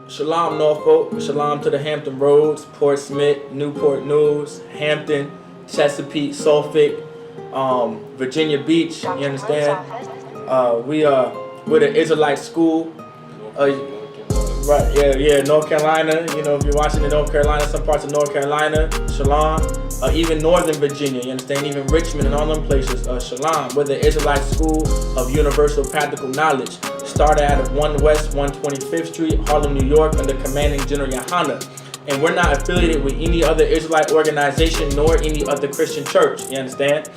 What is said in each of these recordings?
Shalom, Norfolk. Shalom to the Hampton Roads, Portsmouth, Newport News, Hampton, Chesapeake, Suffolk, Virginia Beach. You understand? We're the Israelite school. Right, yeah, North Carolina. You know, if you're watching in North Carolina, some parts of North Carolina, Shalom. Even Northern Virginia, you understand? Even Richmond and all them places, Shalom. We're the Israelite School of Universal Practical Knowledge. Started out of 1 West 125th Street, Harlem, New York, under commanding GEN.YAHANNA. And we're not affiliated with any other Israelite organization nor any other Christian church, you understand?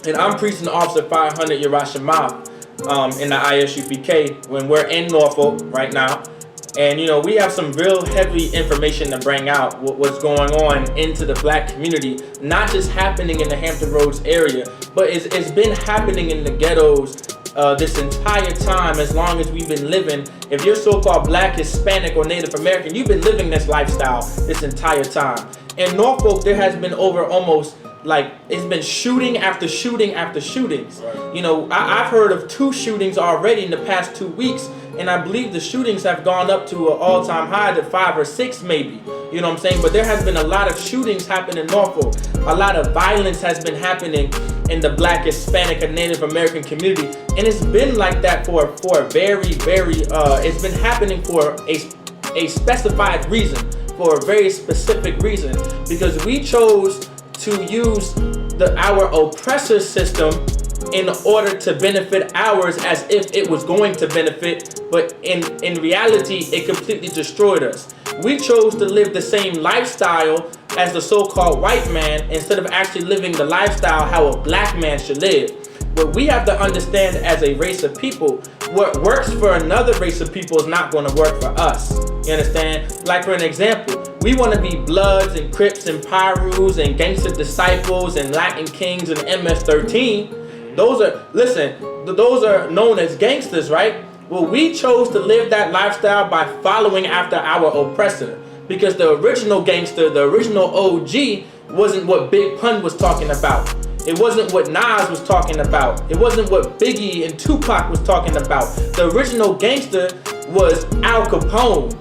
And I'm preaching Officer 500 RICHMOND in the I.S.U.P.K. when we're in Norfolk right now. And you know, we have some real heavy information to bring out what's going on into the black community, not just happening in the Hampton Roads area, but it's been happening in the ghettos this entire time as long as we've been living. If you're so-called black, Hispanic, or Native American, you've been living this lifestyle this entire time. In Norfolk, there has been over almost, like, it's been shooting after shooting after shootings. Right. You know, I've heard of 2 shootings already in the past 2 weeks, and I believe the shootings have gone up to an all-time high to 5 or 6 maybe. You know what I'm saying? But there has been a lot of shootings happening in Norfolk. A lot of violence has been happening in the black, Hispanic, and Native American community. And it's been like that for a very, it's been happening for a specified reason, for a very specific reason, because we chose to use our oppressor system in order to benefit ours as if it was going to benefit, but in reality, it completely destroyed us. We chose to live the same lifestyle as the so-called white man instead of actually living the lifestyle how a black man should live. What we have to understand as a race of people, what works for another race of people is not going to work for us. You understand? Like for an example, we want to be Bloods and Crips and Pyrus and Gangster Disciples and Latin Kings and MS-13. Those are known as gangsters, right? Well, we chose to live that lifestyle by following after our oppressor, because the original gangster, the original OG, wasn't what Big Pun was talking about. It wasn't what Nas was talking about. It wasn't what Biggie and Tupac was talking about. The original gangster was Al Capone.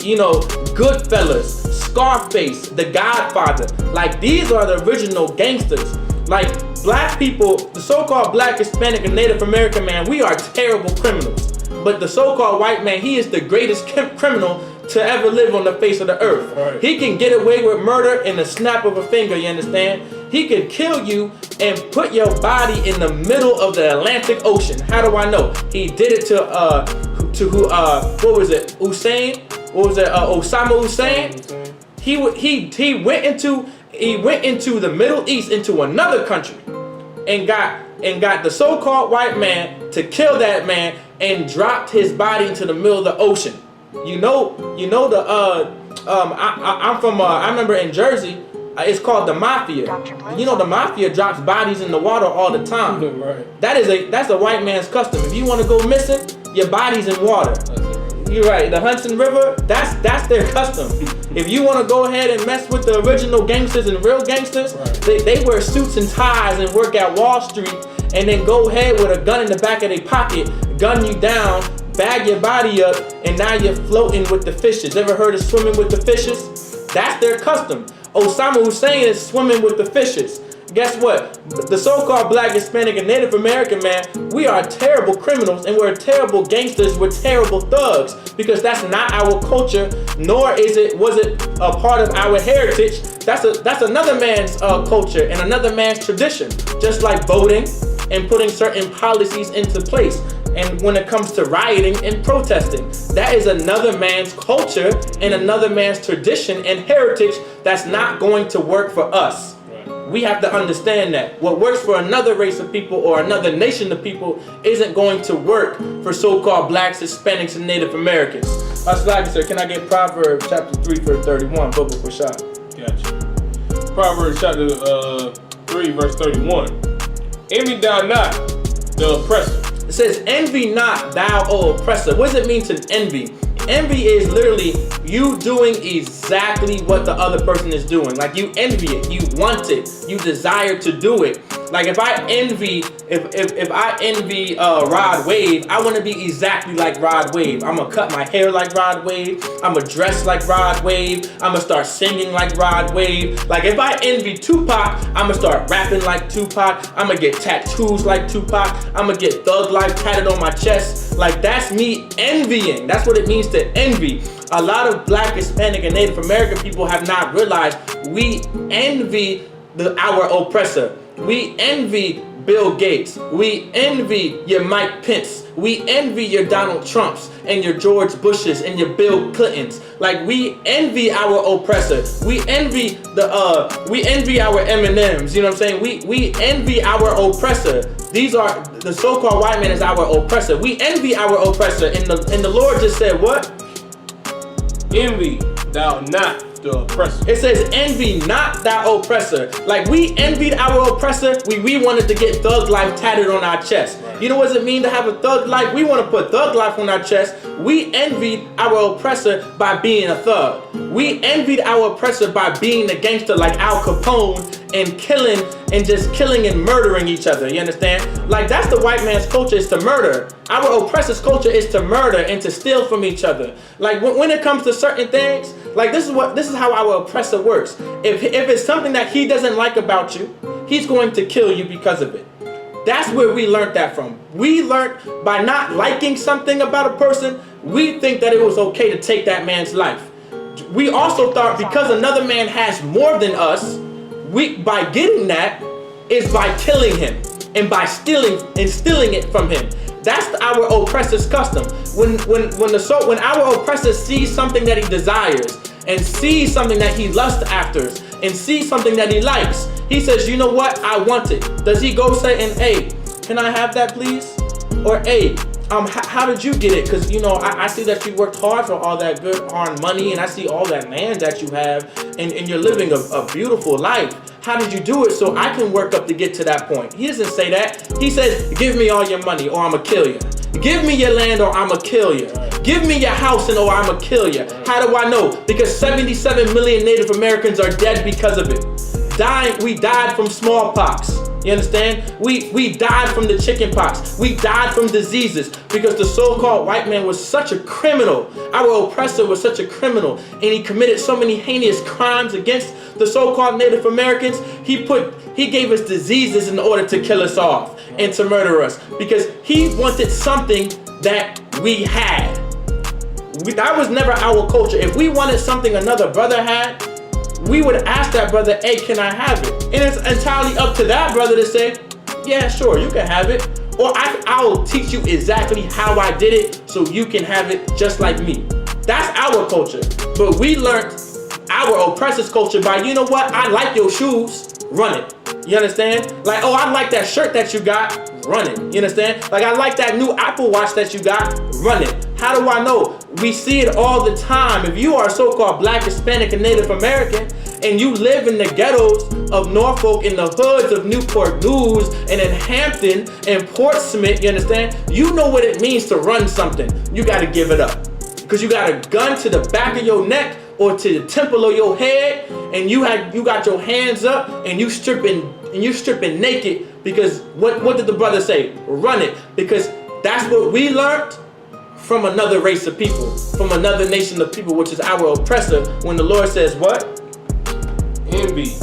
You know, Goodfellas, Scarface, The Godfather. Like, these are the original gangsters. Like, black people, the so-called black, Hispanic, and Native American man, we are terrible criminals. But the so-called white man, he is the greatest criminal to ever live on the face of the earth. Right. He can get away with murder in the snap of a finger, you understand? He can kill you and put your body in the middle of the Atlantic Ocean. How do I know? He did it to what was it? Hussein? What was it? Osama Hussein? He went into the Middle East, into another country, and got the so-called white man to kill that man and dropped his body into the middle of the ocean. You know the I remember in Jersey, it's called the Mafia. You know the Mafia drops bodies in the water all the time. Right. That's a white man's custom. If you want to go missing, your body's in water. You're right. The Hudson River, that's their custom. If you want to go ahead and mess with the original gangsters and real gangsters, right, they wear suits and ties and work at Wall Street, and then go ahead with a gun in the back of their pocket, gun you down, bag your body up, and now you're floating with the fishes. Ever heard of swimming with the fishes? That's their custom. Osama Hussein is swimming with the fishes. Guess what? The so-called black, Hispanic, and Native American man, we are terrible criminals, and we're terrible gangsters, we're terrible thugs, because that's not our culture, nor was it a part of our heritage. That's another man's culture and another man's tradition, just like voting and putting certain policies into place. And when it comes to rioting and protesting, that is another man's culture and another man's tradition and heritage that's not going to work for us. We have to understand that what works for another race of people or another nation of people isn't going to work for so-called blacks, Hispanics, and Native Americans. Slaggy, sir, can I get Proverbs chapter 3 verse 31, Bubba for shot? Gotcha. Proverbs chapter 3 verse 31. Envy thou not the oppressor. It says, envy not thou, O oppressor. What does it mean to envy? Envy is literally you doing exactly what the other person is doing. Like, you envy it, you want it, you desire to do it. Like if I envy, if I envy Rod Wave, I want to be exactly like Rod Wave. I'm gonna cut my hair like Rod Wave. I'm gonna dress like Rod Wave. I'm gonna start singing like Rod Wave. Like if I envy Tupac, I'm gonna start rapping like Tupac. I'm gonna get tattoos like Tupac. I'm gonna get Thug Life tatted on my chest. Like that's me envying. That's what it means to envy. A lot of Black, Hispanic, and Native American people have not realized we envy our oppressor. We envy Bill Gates. We envy your Mike Pence. We envy your Donald Trumps and your George Bushes and your Bill Clintons. Like we envy our oppressor. We envy our Eminems. You know what I'm saying? We envy our oppressor. These are the so-called white man is our oppressor. We envy our oppressor. And the Lord just said what? Envy thou not the oppressor. It says envy not thy oppressor. Like we envied our oppressor. We wanted to get Thug Life tatted on our chest. Right. You know what does it mean to have a Thug Life? We want to put Thug Life on our chest. We envied our oppressor by being a thug. We envied our oppressor by being a gangster like Al Capone and killing and murdering each other. You understand? Like that's the white man's culture, is to murder. Our oppressor's culture is to murder and to steal from each other. Like when it comes to certain things, like this is how our oppressor works. If it's something that he doesn't like about you, he's going to kill you because of it. That's where we learned that from. We learned by not liking something about a person, we think that it was okay to take that man's life. We also thought because another man has more than us, by getting that is by killing him and by stealing it from him. That's our oppressor's custom. When our oppressor sees something that he desires and sees something that he lusts after and sees something that he likes, he says, you know what? I want it. Does he go say, and hey, can I have that please? Or hey, how did you get it? Because you know, I see that you worked hard for all that good hard money, and I see all that land that you have, and you're living a beautiful life. How did you do it so I can work up to get to that point? He doesn't say that. He says, give me all your money or I'ma kill you. Give me your land or I'ma kill you. Give me your house and or I'ma kill you. How do I know? Because 77 million Native Americans are dead because of it. We died from smallpox. You understand? We died from the chicken pox. We died from diseases because the so-called white man was such a criminal. Our oppressor was such a criminal, and he committed so many heinous crimes against the so-called Native Americans. He gave us diseases in order to kill us off and to murder us because he wanted something that we had. That was never our culture. If we wanted something another brother had, we would ask that brother, hey, can I have it? And it's entirely up to that brother to say, yeah, sure, you can have it. Or I'll teach you exactly how I did it so you can have it just like me. That's our culture. But we learned our oppressor's culture by, you know what? I like your shoes, run it. You understand? Like, oh, I like that shirt that you got, run it. You understand? Like, I like that new Apple Watch that you got, run it. How do I know? We see it all the time. If you are so-called Black, Hispanic, and Native American, and you live in the ghettos of Norfolk, in the hoods of Newport News, and in Hampton, and Portsmouth, you understand? You know what it means to run something. You gotta give it up. Because you got a gun to the back of your neck, or to the temple of your head, and you got your hands up, and you stripping naked, because what did the brother say? Run it. Because that's what we learned from another race of people, from another nation of people, which is our oppressor, when the Lord says what? Envy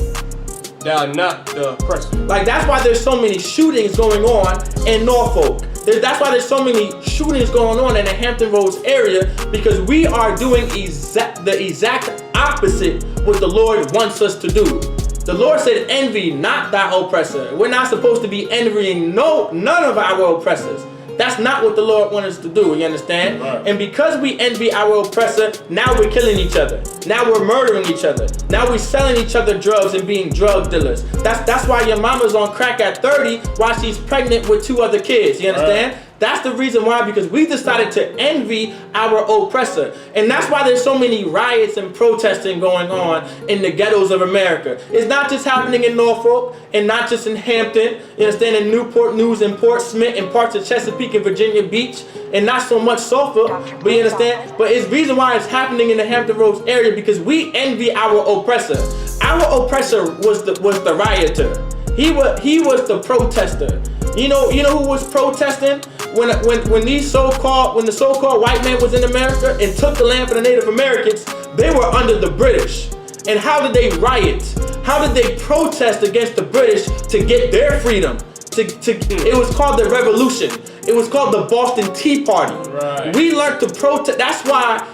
thou not the oppressor. Like that's why there's so many shootings going on in Norfolk. That's why there's so many shootings going on in the Hampton Roads area, because we are doing the exact opposite what the Lord wants us to do. The Lord said, envy not thy oppressor. We're not supposed to be envying none of our oppressors. That's not what the Lord wants us to do, you understand? Right. And because we envy our oppressor, now we're killing each other. Now we're murdering each other. Now we're selling each other drugs and being drug dealers. That's why your mama's on crack at 30 while she's pregnant with 2 other kids, you understand? Right. That's the reason why, because we decided to envy our oppressor. And that's why there's so many riots and protesting going on in the ghettos of America. It's not just happening in Norfolk and not just in Hampton, you understand, in Newport News and Portsmouth and parts of Chesapeake and Virginia Beach, and not so much Suffolk, but you understand? But it's the reason why it's happening in the Hampton Roads area, because we envy our oppressor. Our oppressor was the rioter. He was the protester. You know who was protesting when the so-called white man was in America and took the land for the Native Americans? They were under the British. And how did they riot? How did they protest against the British to get their freedom? It was called the Revolution. It was called the Boston Tea Party. Right. We learned to protest. That's why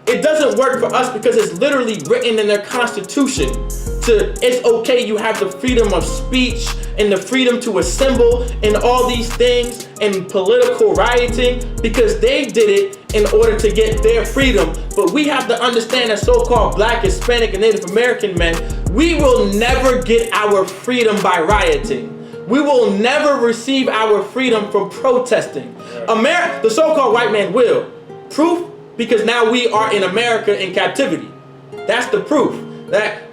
it doesn't work for us, because it's literally written in their constitution. It's okay, you have the freedom of speech and the freedom to assemble and all these things and political rioting, because they did it in order to get their freedom. But we have to understand that so-called Black, Hispanic, and Native American men, we will never get our freedom by rioting. We will never receive our freedom from protesting. The so-called white man will. Proof? Because now we are in America in captivity. That's the proof that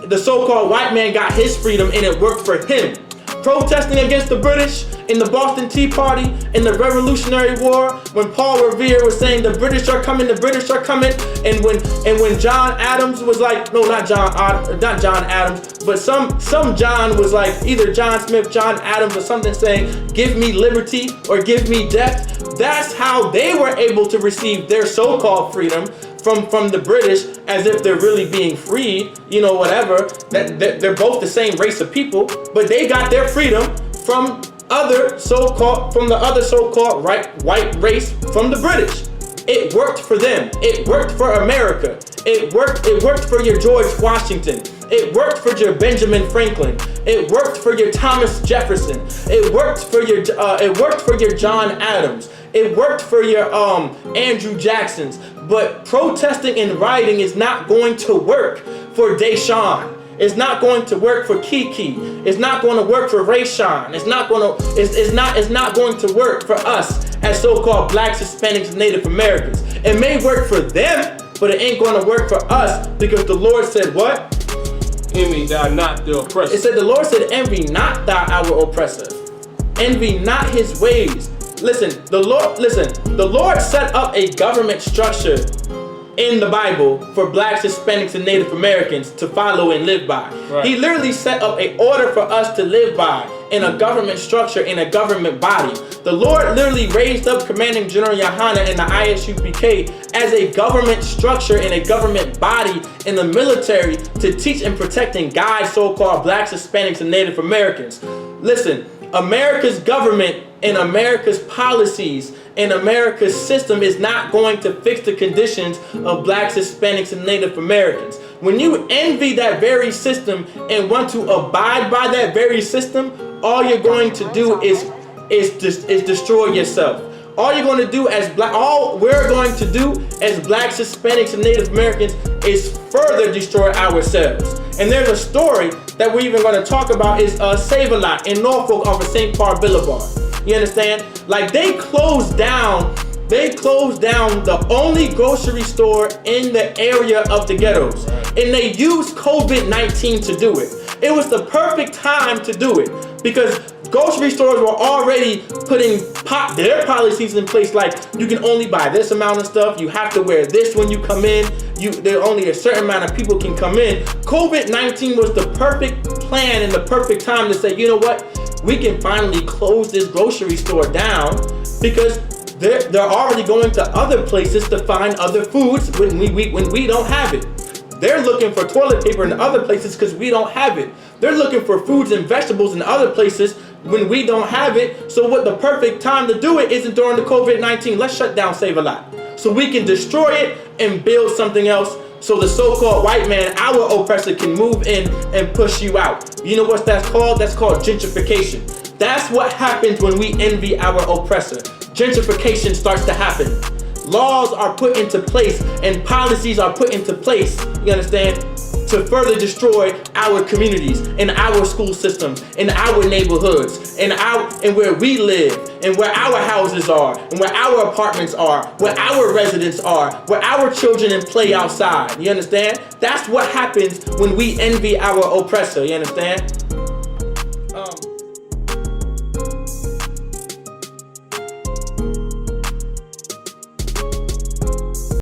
the so-called white man got his freedom and it worked for him. Protesting against the British in the Boston Tea Party, in the Revolutionary War, when Paul Revere was saying the British are coming, and when John Adams was like, no, not John Adams, but some John was like, either John Smith, John Adams, or something, saying, give me liberty or give me death. That's how they were able to receive their so-called freedom from the British, as if they're really being freed, whatever. That they're both the same race of people, but they got their freedom from the other so-called white race from the British. It worked for them. It worked for America. It worked for your George Washington. It worked for your Benjamin Franklin. It worked for your Thomas Jefferson. It worked for your John Adams. It worked for your Andrew Jacksons. But protesting and rioting is not going to work for Deshaun. It's not going to work for Kiki. It's not going to work for Rayshawn. It's not going to work for us as so-called Blacks, Hispanics, and Native Americans. It may work for them, but it ain't going to work for us, because the Lord said what? Envy thou not the oppressor. It said, the Lord said, envy not thou our oppressor. Envy not his ways. Listen, the Lord set up a government structure in the Bible for Blacks, Hispanics, and Native Americans to follow and live by. Right. He literally set up an order for us to live by in a government structure, in a government body. The Lord literally raised up Commanding General Yahanna and the I.S.U.P.K as a government structure and a government body in the military to teach and protect and guide so-called Blacks, Hispanics, and Native Americans. Listen, America's government and America's policies and America's system is not going to fix the conditions of Blacks, Hispanics, and Native Americans. When you envy that very system and want to abide by that very system, all you're going to do is destroy yourself. All we're going to do as Blacks, Hispanics, and Native Americans is further destroy ourselves. And there's a story that we're even going to talk about, is Save-A-Lot in Norfolk off of St. Paul Boulevard. You understand? Like, they closed down the only grocery store in the area of the ghettos. And they used COVID-19 to do it. It was the perfect time to do it, because grocery stores were already putting their policies in place, like you can only buy this amount of stuff, you have to wear this when you come in, there only a certain amount of people can come in. COVID-19 was the perfect plan and the perfect time to say, you know what, we can finally close this grocery store down, because they're already going to other places to find other foods when we don't have it. They're looking for toilet paper in other places because we don't have it. They're looking for foods and vegetables in other places when we don't have it. So what the perfect time to do it isn't during the COVID-19. Let's shut down Save-A-Lot so we can destroy it and build something else, so the so-called white man, our oppressor, can move in and push you out. You know what that's called? That's called gentrification. That's what happens when we envy our oppressor. Gentrification starts to happen. Laws are put into place and policies are put into place, you understand, to further destroy our communities and our school systems and our neighborhoods and where we live and where our houses are and where our apartments are, where our residents are, where our children play outside. You understand? That's what happens when we envy our oppressor. You understand?